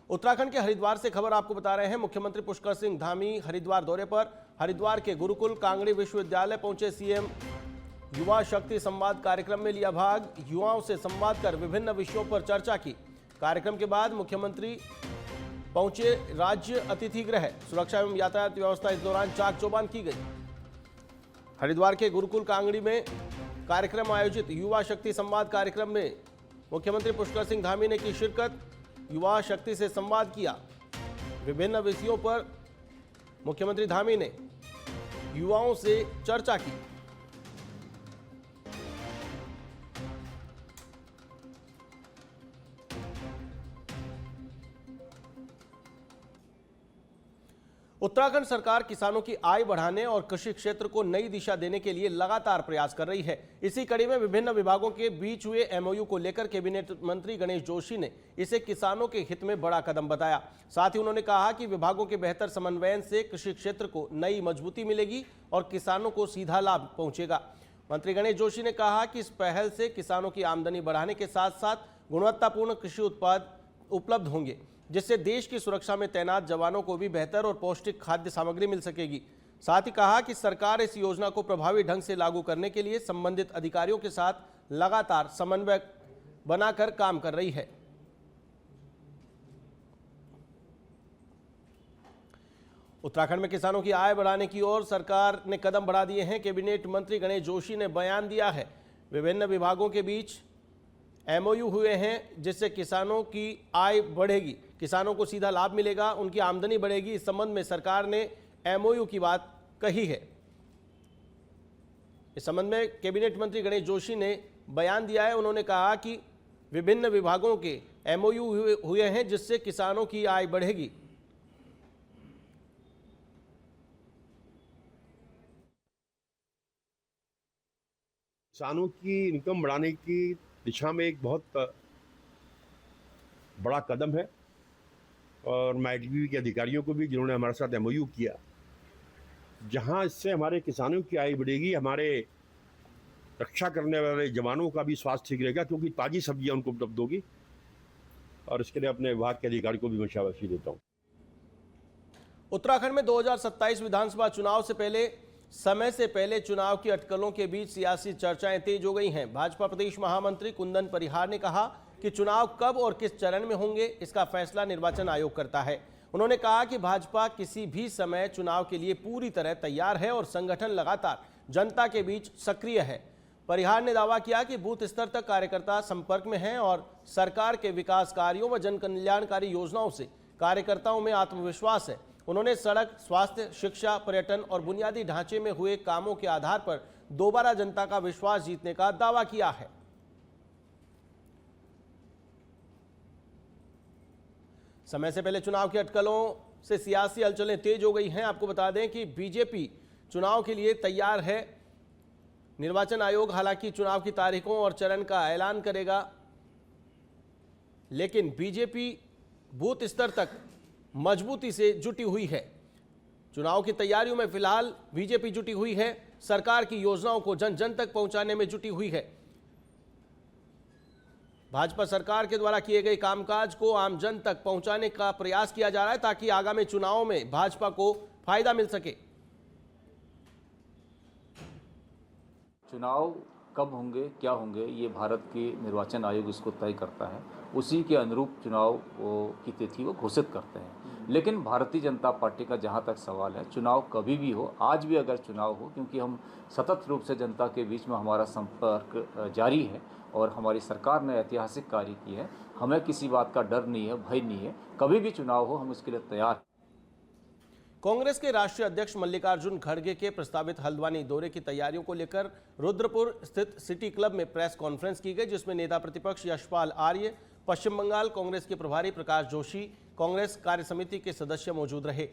उत्तराखंड के हरिद्वार से खबर आपको बता रहे हैं। मुख्यमंत्री पुष्कर सिंह धामी हरिद्वार दौरे पर। हरिद्वार के गुरुकुल कांगड़ी विश्वविद्यालय पहुंचे सीएम। युवा शक्ति संवाद कार्यक्रम में लिया भाग। युवाओं से संवाद कर विभिन्न विषयों पर चर्चा की। कार्यक्रम के बाद मुख्यमंत्री पहुंचे राज्य अतिथि गृह। सुरक्षा एवं यातायात व्यवस्था इस दौरान चाक चौबंद की गई। हरिद्वार के गुरुकुल कांगड़ी में कार्यक्रम आयोजित। युवा शक्ति संवाद कार्यक्रम में मुख्यमंत्री पुष्कर सिंह धामी ने की शिरकत। युवा शक्ति से संवाद किया। विभिन्न विषयों पर मुख्यमंत्री धामी ने युवाओं से चर्चा की। उत्तराखंड सरकार किसानों की आय बढ़ाने और कृषि क्षेत्र को नई दिशा देने के लिए लगातार प्रयास कर रही है। इसी कड़ी में विभिन्न विभागों के बीच हुए एमओयू को लेकर कैबिनेट मंत्री गणेश जोशी ने इसे किसानों के हित में बड़ा कदम बताया। साथ ही उन्होंने कहा कि विभागों के बेहतर समन्वयन से कृषि क्षेत्र को नई मजबूती मिलेगी और किसानों को सीधा लाभ पहुंचेगा। मंत्री गणेश जोशी ने कहा कि इस पहल से किसानों की आमदनी बढ़ाने के साथ साथ गुणवत्तापूर्ण कृषि उत्पाद उपलब्ध होंगे, जिससे देश की सुरक्षा में तैनात जवानों को भी बेहतर और पौष्टिक खाद्य सामग्री मिल सकेगी। साथ ही कहा कि सरकार इस योजना को प्रभावी ढंग से लागू करने के लिए संबंधित अधिकारियों के साथ लगातार समन्वय बनाकर काम कर रही है। उत्तराखंड में किसानों की आय बढ़ाने की ओर सरकार ने कदम बढ़ा दिए हैं। कैबिनेट मंत्री गणेश जोशी ने बयान दिया है। विभिन्न विभागों के बीच एमओयू हुए हैं, जिससे किसानों की आय बढ़ेगी, किसानों को सीधा लाभ मिलेगा, उनकी आमदनी बढ़ेगी। इस संबंध में सरकार ने एमओयू की बात कही है। इस संबंध में कैबिनेट मंत्री गणेश जोशी ने बयान दिया है। उन्होंने कहा कि विभिन्न विभागों के एमओयू हुए हैं, जिससे किसानों की आय बढ़ेगी। किसानों की इनकम बढ़ाने की दिशा में एक बहुत बड़ा कदम है और मैं आईटीबीपी के अधिकारियों को भी, जिन्होंने हमारे साथ एमओयू किया, जहां इससे हमारे किसानों की आय बढ़ेगी, हमारे रक्षा करने वाले जवानों का भी स्वास्थ्य ठीक रहेगा, क्योंकि ताज़ी सब्जियां उनको उपलब्ध होगी। और इसके लिए अपने विभाग के अधिकारी को भी मैं शाबाशी देता हूँ। उत्तराखंड में 2027 विधानसभा चुनाव से पहले समय से पहले चुनाव की अटकलों के बीच सियासी चर्चाएं तेज हो गई हैं। भाजपा प्रदेश महामंत्री कुंदन परिहार ने कहा कि चुनाव कब और किस चरण में होंगे, इसका फैसला निर्वाचन आयोग करता है। उन्होंने कहा कि भाजपा किसी भी समय चुनाव के लिए पूरी तरह तैयार है और संगठन लगातार जनता के बीच सक्रिय है। परिहार ने दावा किया कि बूथ स्तर तक कार्यकर्ता संपर्क में हैं और सरकार के विकास कार्यों व जन कल्याणकारी योजनाओं से कार्यकर्ताओं में आत्मविश्वास है। उन्होंने सड़क, स्वास्थ्य, शिक्षा, पर्यटन और बुनियादी ढांचे में हुए कामों के आधार पर दोबारा जनता का विश्वास जीतने का दावा किया है। समय से पहले चुनाव के अटकलों से सियासी हलचलें तेज हो गई हैं। आपको बता दें कि बीजेपी चुनाव के लिए तैयार है। निर्वाचन आयोग हालांकि चुनाव की तारीखों और चरण का ऐलान करेगा, लेकिन बीजेपी बूथ स्तर तक मजबूती से जुटी हुई है। चुनाव की तैयारियों में फिलहाल बीजेपी जुटी हुई है। सरकार की योजनाओं को जन जन तक पहुंचाने में जुटी हुई है। भाजपा सरकार के द्वारा किए गए कामकाज को आम जन तक पहुंचाने का प्रयास किया जा रहा है, ताकि आगामी चुनावों में भाजपा को फायदा मिल सके। चुनाव कब होंगे, क्या होंगे, ये भारत के निर्वाचन आयोग इसको तय करता है। उसी के अनुरूप चुनाव की तिथि वो घोषित करते हैं। लेकिन भारतीय जनता पार्टी का जहाँ तक सवाल है, चुनाव कभी भी हो, आज भी अगर चुनाव हो, क्योंकि हम सतत रूप से जनता के बीच में हमारा संपर्क जारी है और हमारी सरकार ने ऐतिहासिक कार्य की है, हमें किसी बात का डर नहीं है, भय नहीं है। कभी भी चुनाव हो, हम इसके लिए तैयार हैं। कांग्रेस के राष्ट्रीय अध्यक्ष मल्लिकार्जुन खड़गे के प्रस्तावित हल्द्वानी दौरे की तैयारियों को लेकर रुद्रपुर स्थित सिटी क्लब में प्रेस कॉन्फ्रेंस की गई, जिसमें नेता प्रतिपक्ष यशपाल आर्य, पश्चिम बंगाल कांग्रेस के प्रभारी प्रकाश जोशी, कांग्रेस कार्य समिति के सदस्य मौजूद रहे।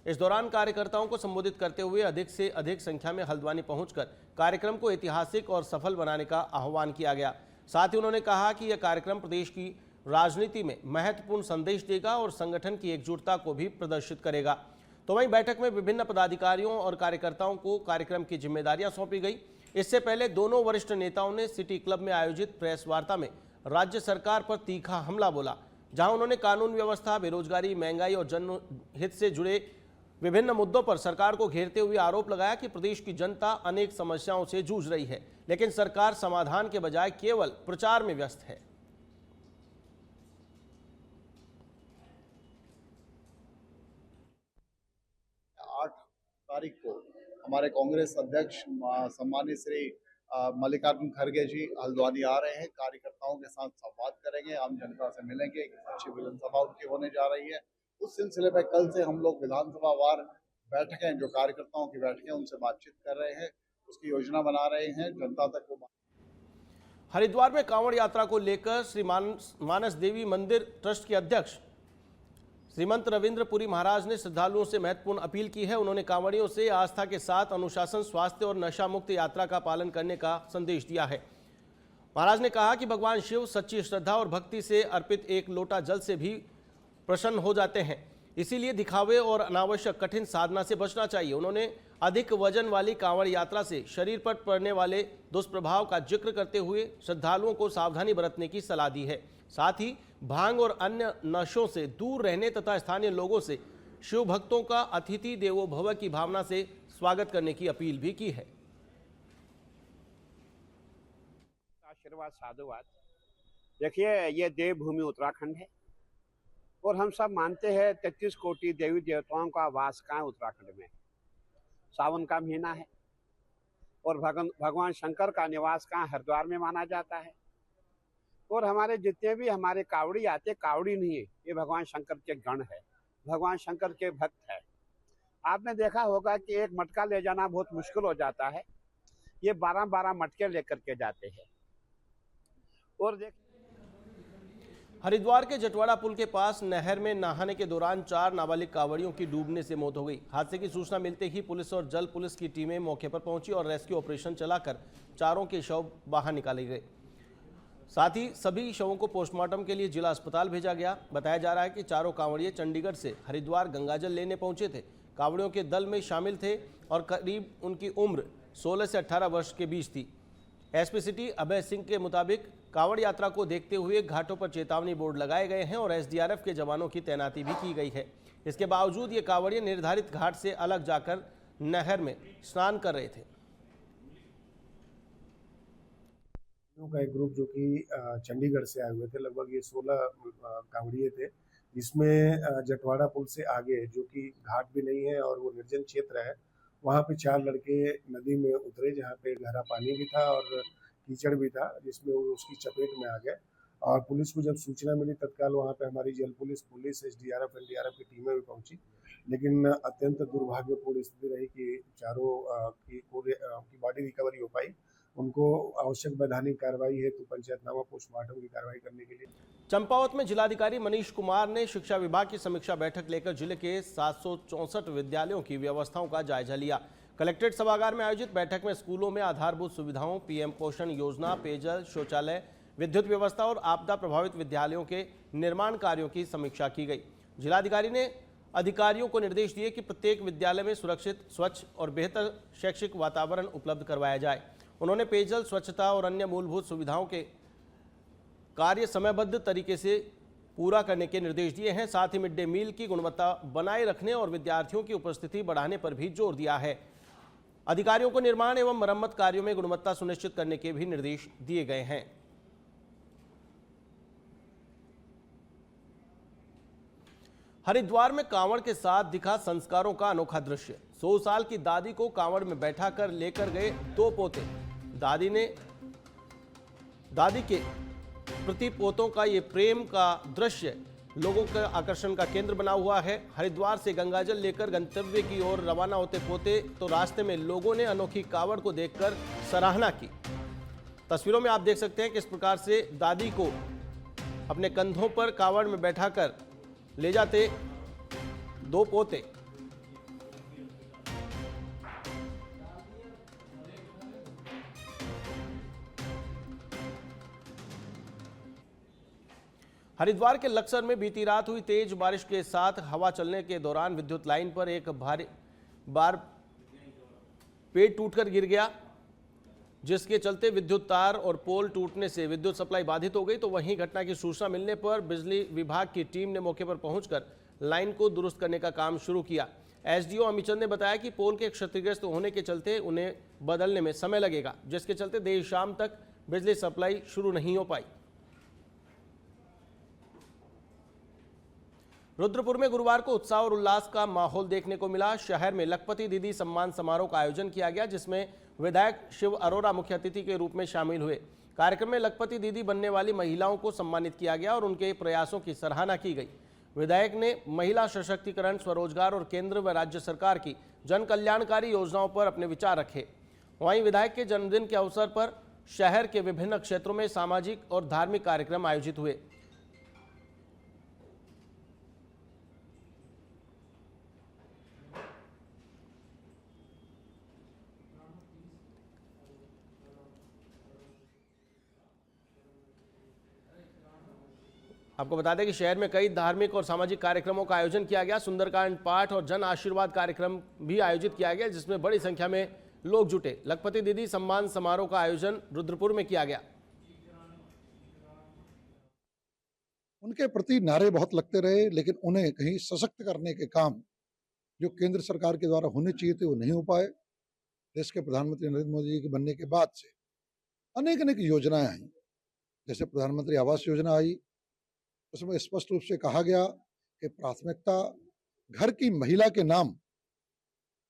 इस दौरान कार्यकर्ताओं को संबोधित करते हुए अधिक से अधिक संख्या में हल्द्वानी पहुंचकर कार्यक्रम को ऐतिहासिक और सफल बनाने का आह्वान किया गया। साथ ही उन्होंने कहा कि यह कार्यक्रम प्रदेश की राजनीति में महत्वपूर्ण संदेश देगा और संगठन की एकजुटता को भी प्रदर्शित करेगा। तो वहीं बैठक में विभिन्न पदाधिकारियों और कार्यकर्ताओं को कार्यक्रम की जिम्मेदारियां सौंपी गई। इससे पहले दोनों वरिष्ठ नेताओं ने सिटी क्लब में आयोजित प्रेस वार्ता में राज्य सरकार पर तीखा हमला बोला। जहां उन्होंने कानून व्यवस्था, बेरोजगारी, महंगाई और जनहित से जुड़े विभिन्न मुद्दों पर सरकार को घेरते हुए आरोप लगाया कि प्रदेश की जनता अनेक समस्याओं से जूझ रही है, लेकिन सरकार समाधान के बजाय केवल प्रचार में व्यस्त है। 8 तारीख को हमारे कांग्रेस अध्यक्ष सम्मानित श्री मल्लिकार्जुन खड़गे जी हल्द्वानी आ रहे हैं। कार्यकर्ताओं के साथ संवाद करेंगे, आम जनता से मिलेंगे। एक अच्छी विधानसभा उनकी होने जा रही है। उस सिलसिले में कल से हम लोग विधानसभा वार बैठकें, जो कार्यकर्ताओं की बैठकें, उनसे बातचीत कर रहे हैं, उसकी योजना बना रहे हैं, जनता तक वो। हरिद्वार में कांवड़ यात्रा को लेकर श्री मानस देवी मंदिर ट्रस्ट के अध्यक्ष श्रीमंत रविंद्र पुरी महाराज ने श्रद्धालुओं से महत्वपूर्ण अपील की है। उन्होंने कांवड़ियों से आस्था के साथ अनुशासन, स्वास्थ्य और नशा मुक्त यात्रा का पालन करने का संदेश दिया है। महाराज ने कहा कि भगवान शिव सच्ची श्रद्धा और भक्ति से अर्पित एक लोटा जल से भी प्रसन्न हो जाते हैं, इसीलिए दिखावे और अनावश्यक कठिन साधना से बचना चाहिए। उन्होंने अधिक वजन वाली कांवड़ यात्रा से शरीर पर पड़ने वाले दुष्प्रभाव का जिक्र करते हुए श्रद्धालुओं को सावधानी बरतने की सलाह दी है। साथ ही भांग और अन्य नशों से दूर रहने तथा स्थानीय लोगों से शिव भक्तों का अतिथि देवो भव की भावना से स्वागत करने की अपील भी की है। आशीर्वाद, साधुवाद। देखिए, ये देवभूमि उत्तराखंड है और हम सब मानते हैं 33 कोटि देवी देवताओं का वास कहाँ उत्तराखंड में। सावन का महीना है और भगवान शंकर का निवास कहाँ हरिद्वार में माना जाता है। और हमारे जितने भी हमारे कावड़ी आते, कावड़ी नहीं है, ये भगवान शंकर के गण है, भगवान शंकर के भक्त है। आपने देखा होगा कि एक मटका ले जाना बहुत मुश्किल हो जाता है, ये 12-12 मटके लेकर के जाते हैं। और हरिद्वार के जटवाड़ा पुल के पास नहर में नहाने के दौरान 4 नाबालिग कांवड़ियों की डूबने से मौत हो गई। हादसे की सूचना मिलते ही पुलिस और जल पुलिस की टीमें मौके पर पहुंची और रेस्क्यू ऑपरेशन चलाकर चारों के शव बाहर निकाले गए। साथ ही सभी शवों को पोस्टमार्टम के लिए जिला अस्पताल भेजा गया। बताया जा रहा है कि चारों कांवड़िए चंडीगढ़ से हरिद्वार गंगाजल लेने पहुंचे थे। कांवड़ियों के दल में शामिल थे और करीब उनकी उम्र 16 से 18 वर्ष के बीच थी। एसपी सिटी अभय सिंह के मुताबिक कांवड़ यात्रा को देखते हुए घाटों पर चेतावनी बोर्ड लगाए गए हैं और एसडीआरएफ के जवानों की तैनाती भी की गई है। इसके बावजूद ये कांवड़िए निर्धारित घाट से अलग जाकर नहर में स्नान कर रहे थे। का एक ग्रुप जो कि चंडीगढ़ से आए हुए थे, लगभग ये 16 कांवड़िए थे, जिसमें जटवाड़ा पुल से आगे, जो कि घाट भी नहीं है और वो निर्जन क्षेत्र है, वहाँ पे 4 लड़के नदी में उतरे, जहाँ पे गहरा पानी भी था और कीचड़ भी था, जिसमें वो उसकी चपेट में आ गए। और पुलिस को जब सूचना मिली, तत्काल वहाँ पे हमारी जल पुलिस एसडीआरएफ एनडीआरएफ की टीमें भी पहुंची, लेकिन अत्यंत दुर्भाग्यपूर्ण स्थिति रही कि चारों की बॉडी रिकवरी हो पाई। उनको आवश्यक वैधानिक कार्रवाई है तो पंचायतनामा पोस्टमार्टम की कार्रवाई करने के लिए। चंपावत में जिलाधिकारी मनीष कुमार ने शिक्षा विभाग की समीक्षा बैठक लेकर जिले के 764 विद्यालयों की व्यवस्थाओं का जायजा लिया। कलेक्ट्रेट सभागार में आयोजित बैठक में स्कूलों में आधारभूत सुविधाओं, पीएम पोषण योजना, पेयजल, शौचालय, विद्युत व्यवस्था और आपदा प्रभावित विद्यालयों के निर्माण कार्यों की समीक्षा की गई। जिलाधिकारी ने अधिकारियों को निर्देश दिए कि प्रत्येक विद्यालय में सुरक्षित, स्वच्छ और बेहतर शैक्षिक वातावरण उपलब्ध करवाया जाए। उन्होंने पेयजल, स्वच्छता और अन्य मूलभूत सुविधाओं के कार्य समयबद्ध तरीके से पूरा करने के निर्देश दिए हैं। साथ ही मिड डे मील की गुणवत्ता बनाए रखने और विद्यार्थियों की उपस्थिति बढ़ाने पर भी जोर दिया है। अधिकारियों को निर्माण एवं मरम्मत कार्यों में गुणवत्ता सुनिश्चित करने के भी निर्देश दिए गए हैं। हरिद्वार में कांवड़ के साथ दिखा संस्कारों का अनोखा दृश्य। 100 साल की दादी को कांवड़ में बैठा कर लेकर गए 2 पोते। दादी के प्रति पोतों का ये प्रेम का दृश्य लोगों के आकर्षण का केंद्र बना हुआ है। हरिद्वार से गंगाजल लेकर गंतव्य की ओर रवाना होते पोते तो रास्ते में लोगों ने अनोखी कांवड़ को देखकर सराहना की। तस्वीरों में आप देख सकते हैं किस प्रकार से दादी को अपने कंधों पर कांवड़ में बैठाकर ले जाते 2 पोते। हरिद्वार के लक्सर में बीती रात हुई तेज बारिश के साथ हवा चलने के दौरान विद्युत लाइन पर एक भारी बार पेड़ टूटकर गिर गया। जिसके चलते विद्युत तार और पोल टूटने से विद्युत सप्लाई बाधित हो गई। तो वहीं घटना की सूचना मिलने पर बिजली विभाग की टीम ने मौके पर पहुंचकर लाइन को दुरुस्त करने का काम शुरू किया। एसडीओ अमिचंद ने बताया कि पोल के क्षतिग्रस्त होने के चलते उन्हें बदलने में समय लगेगा, जिसके चलते देर शाम तक बिजली सप्लाई शुरू नहीं हो पाई। रुद्रपुर में गुरुवार को उत्साह और उल्लास का माहौल देखने को मिला। शहर में लखपति दीदी सम्मान समारोह का आयोजन किया गया, जिसमें विधायक शिव अरोड़ा मुख्य अतिथि के रूप में शामिल हुए। कार्यक्रम में लखपति दीदी बनने वाली महिलाओं को सम्मानित किया गया और उनके प्रयासों की सराहना की गई। विधायक ने महिला सशक्तिकरण, स्वरोजगार और केंद्र व राज्य सरकार की जन कल्याणकारी योजनाओं पर अपने विचार रखे। वहीं विधायक के जन्मदिन के अवसर पर शहर के विभिन्न क्षेत्रों में सामाजिक और धार्मिक कार्यक्रम आयोजित हुए। आपको बता दें कि शहर में कई धार्मिक और सामाजिक कार्यक्रमों का आयोजन किया गया। सुंदरकांड पाठ और जन आशीर्वाद कार्यक्रम भी आयोजित किया गया, जिसमें बड़ी संख्या में लोग जुटे। लखपति दीदी सम्मान समारोह का आयोजन रुद्रपुर में किया गया। उनके प्रति नारे बहुत लगते रहे, लेकिन उन्हें कहीं सशक्त करने के काम जो केंद्र सरकार के द्वारा होने चाहिए थे वो नहीं हो पाए। देश के प्रधानमंत्री नरेंद्र मोदी जी के बनने के बाद से अनेक अनेक योजनाएं आई, जैसे प्रधानमंत्री आवास योजना आई। उसमें स्पष्ट रूप से कहा गया कि प्राथमिकता घर की महिला के नाम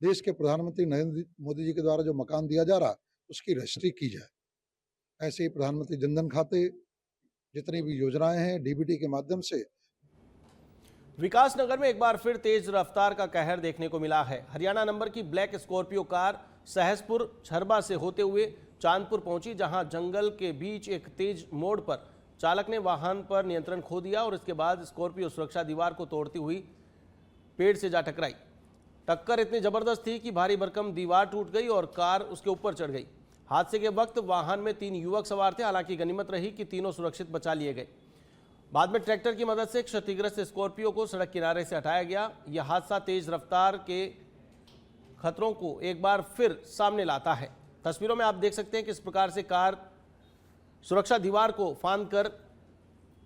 देश के प्रधानमंत्री नरेंद्र मोदी जी के द्वारा जो मकान दिया जा रहा उसकी रजिस्ट्री की जाए। ऐसे ही प्रधानमंत्री जनधन खाते, जितनी भी योजनाएं हैं डीबीटी के माध्यम से। विकास नगर में एक बार फिर तेज रफ्तार का कहर देखने को मिला है। हरियाणा नंबर की ब्लैक स्कॉर्पियो कार सहसपुर छरबा से होते हुए चांदपुर पहुंची, जहां जंगल के बीच एक तेज मोड़ पर चालक ने वाहन पर नियंत्रण खो दिया और इसके बाद स्कॉर्पियो सुरक्षा दीवार को तोड़ती हुई पेड़ से जा टकराई। टक्कर इतनी जबरदस्त थी कि भारी भरकम दीवार टूट गई और कार उसके ऊपर चढ़ गई। हादसे के वक्त वाहन में 3 युवक सवार थे। हालांकि गनीमत रही कि तीनों सुरक्षित बचा लिए गए। बाद में ट्रैक्टर की मदद से क्षतिग्रस्त स्कॉर्पियो को सड़क किनारे से हटाया गया। यह हादसा तेज रफ्तार के खतरों को एक बार फिर सामने लाता है। तस्वीरों में आप देख सकते हैं किस प्रकार से कार सुरक्षा दीवार को फांद कर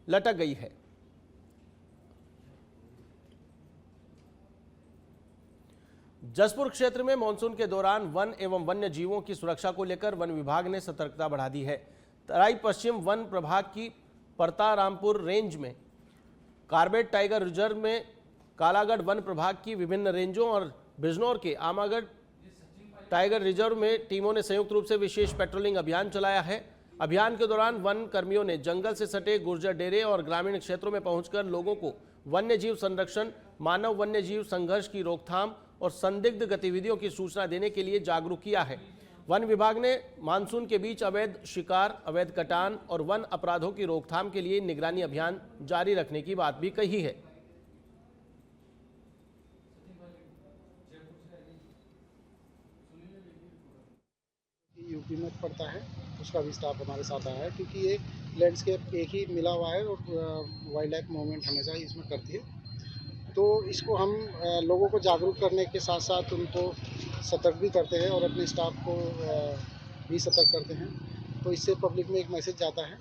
लटक गई है। जसपुर क्षेत्र में मानसून के दौरान वन एवं वन्य जीवों की सुरक्षा को लेकर वन विभाग ने सतर्कता बढ़ा दी है। तराई पश्चिम वन प्रभाग की परतारामपुर रेंज में कार्बेट टाइगर रिजर्व में कालागढ़ वन प्रभाग की विभिन्न रेंजों और बिजनौर के आमागढ़ टाइगर रिजर्व में टीमों ने संयुक्त रूप से विशेष पेट्रोलिंग अभियान चलाया है। अभियान के दौरान वन कर्मियों ने जंगल से सटे गुर्जर डेरे और ग्रामीण क्षेत्रों में पहुंचकर लोगों को वन्य जीव संरक्षण, मानव वन्य जीव संघर्ष की रोकथाम और संदिग्ध गतिविधियों की सूचना देने के लिए जागरूक किया है। वन विभाग ने मानसून के बीच अवैध शिकार, अवैध कटान और वन अपराधों की रोकथाम के लिए निगरानी अभियान जारी रखने की बात भी कही है। यूपी में पड़ता है, उसका भी स्टाफ हमारे साथ आया है, क्योंकि ये लैंडस्केप एक ही मिला हुआ है और वाइल्ड लाइफ मूवमेंट हमेशा ही इसमें करती है। तो इसको हम लोगों को जागरूक करने के साथ साथ उनको सतर्क भी करते हैं और अपने स्टाफ को भी सतर्क करते हैं। तो इससे पब्लिक में एक मैसेज जाता है।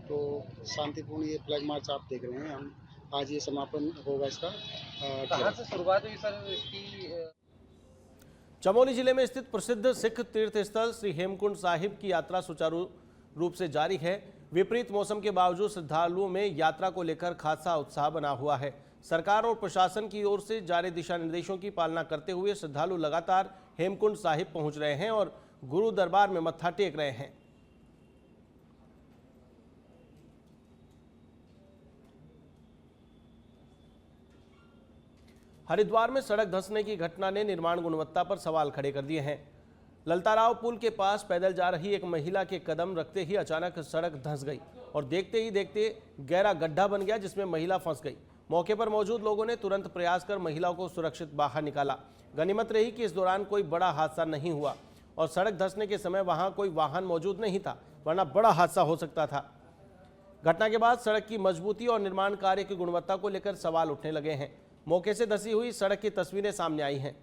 तो शांतिपूर्ण ये फ्लैग मार्च आप देख रहे हैं, हम आज ये समापन होगा इसका। कहाँ से शुरुआत हुई सर इसकी? चमोली जिले में स्थित प्रसिद्ध सिख तीर्थ स्थल श्री हेमकुंड साहिब की यात्रा सुचारू रूप से जारी है। विपरीत मौसम के बावजूद श्रद्धालुओं में यात्रा को लेकर खासा उत्साह बना हुआ है। सरकार और प्रशासन की ओर से जारी दिशा निर्देशों की पालना करते हुए श्रद्धालु लगातार हेमकुंड साहिब पहुंच रहे हैं और गुरु दरबार में मत्था टेक रहे हैं। हरिद्वार में सड़क धंसने की घटना ने निर्माण गुणवत्ता पर सवाल खड़े कर दिए हैं। ललताराव पुल के पास पैदल जा रही एक महिला के कदम रखते ही अचानक सड़क धंस गई और देखते ही देखते गहरा गड्ढा बन गया, जिसमें महिला फंस गई। मौके पर मौजूद लोगों ने तुरंत प्रयास कर महिला को सुरक्षित बाहर निकाला। गनीमत रही कि इस दौरान कोई बड़ा हादसा नहीं हुआ और सड़क धंसने के समय वहां कोई वाहन मौजूद नहीं था, वरना बड़ा हादसा हो सकता था। घटना के बाद सड़क की मजबूती और निर्माण कार्य की गुणवत्ता को लेकर सवाल उठने लगे हैं। मौके से धसी हुई सड़क की तस्वीरें सामने आई हैं।